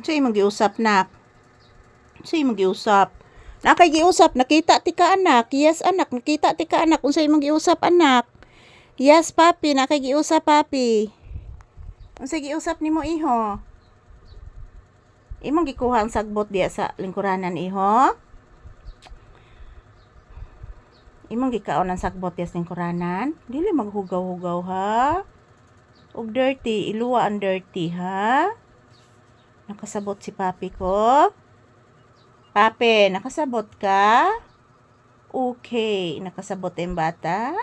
Sa'yo mag-iusap, nak. Sa'yo mag-iusap. Nakay giusap, nakita ti ka anak. Yes, anak, nakita ti ka anak. Kung sa'yo mag-iusap, anak. Yes, papi, nakay giusap, papi. Kung sa'yo giusap ni mo, iho. Imong gikuha ang sagbot diya sa lingkuranan, iho. Imong gikaon ang sagbot diya sa lingkuranan. Dili maghugaw-hugaw, ha. Og dirty, iluwa ang dirty, ha. Nakasabot si papi ko. Papi, nakasabot ka? Okay, nakasabot yung bata.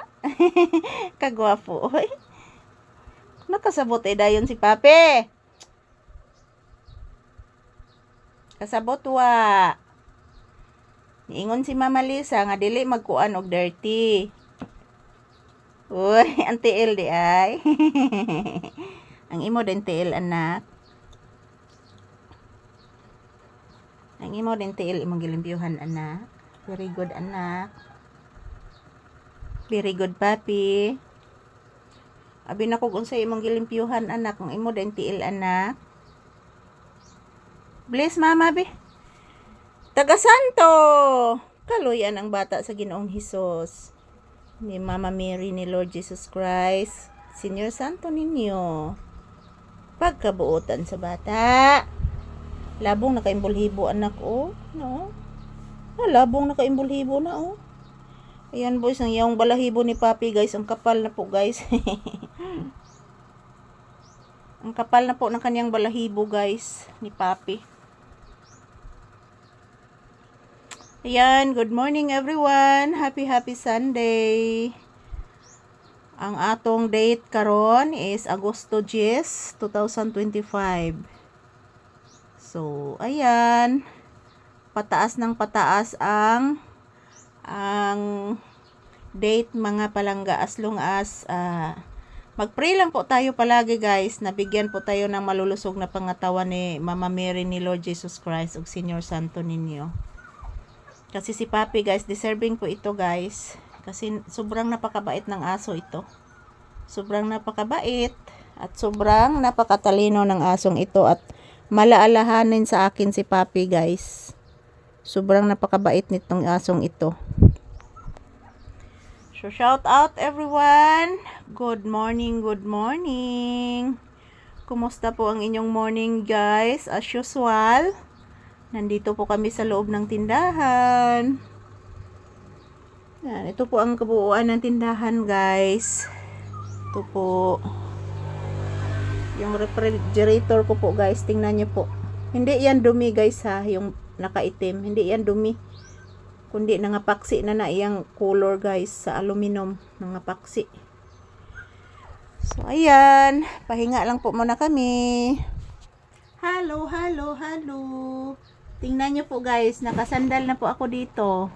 Kagwapo, oy. Nakasabot dayon si papi. Kasabot wa. Niingon si Mama Lisa nga dili magkuan og dirty. Uy, ang tiil di ay. Ang imo din tiil, anak. Ang imo din tiil imong gilimpyuhan, anak. Very good, anak. Very good, papi. Abi na ko kung sa imong gilimpyuhan, anak. Ang imo din tiil, anak. Bless, mama, be. Taga Santo. Kaluyan ang bata sa Ginoong Hesus. Ni Mama Mary ni Lord Jesus Christ. Senior Santo ninyo. Pagkabuotan sa bata. Labong nakaimbulhibo, anak, oh. No? Labong nakaimbulhibo na, oh. Ayan, boys, ang iyong balahibo ni papi, guys. Ang kapal na po, guys. Ang kapal na po ng kanyang balahibo, guys, ni papi. Ayan, good morning, everyone. Happy Sunday. Ang atong date karon is Agosto 10, 2025. So, ayan. Pataas ng pataas ang date, mga palangga, as long as mag-pray lang po tayo palagi, guys. Nabigyan po tayo ng malulusog na pangatawan ni Mama Mary ni Lord Jesus Christ ug Senior Santo ninyo. Kasi si papi, guys, deserving po ito, guys. Kasi sobrang napakabait ng aso ito. Sobrang napakabait at sobrang napakatalino ng asong ito at malaalahanin sa akin si papi, guys. Sobrang napakabait nitong asong ito. So, shout out everyone. Good morning, good morning. Kumusta po ang inyong morning, guys? As usual, nandito po kami sa loob ng tindahan. Yan, ito po ang kabuuan ng tindahan, guys. Ito po yung refrigerator ko po, guys. Tingnan nyo po. Hindi yan dumi, guys, ha. Yung nakaitim. Hindi yan dumi. Kundi nangapaksi na iyang color, guys, sa aluminum. Nangapaksi. So, ayan. Pahinga lang po muna kami. Hello, hello, hello. Tingnan nyo po, guys. Nakasandal na po ako dito.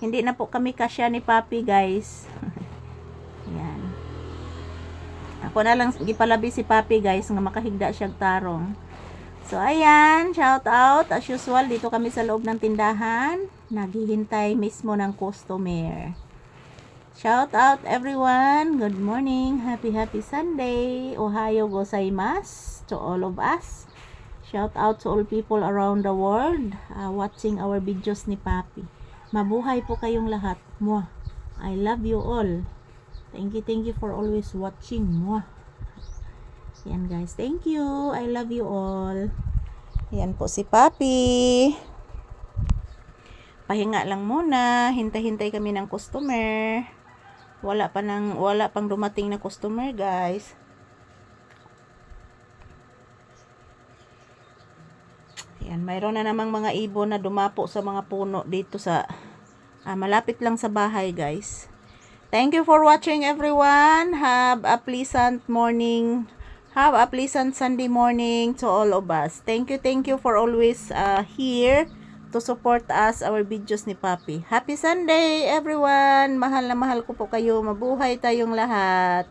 Hindi na po kami kasya ni papi, guys. Ayan. Ako na lang gipalabi si papi, guys, nga makahigda siyang tarong. So, ayan. Shout out. As usual, dito kami sa loob ng tindahan. Naghihintay mismo ng customer. Shout out everyone. Good morning. Happy Sunday. Ohayo gozaimasu to all of us. Shout out to all people around the world watching our videos ni papi. Mabuhay po kayong lahat. Mwah. I love you all. Thank you for always watching. Mwah. Yan, guys. Thank you. I love you all. Yan po si papi. Pahinga lang muna. Hintay-hintay kami ng customer. Wala pang dumating na customer, guys. Yan, mayroon na namang mga ibon na dumapo sa mga puno dito sa malapit lang sa bahay, guys. Thank you for watching, everyone. Have a pleasant morning. Have a pleasant Sunday morning to all of us. Thank you for always here to support us, our videos ni papi. Happy Sunday, everyone. Mahal na mahal ko po kayo. Mabuhay tayong lahat.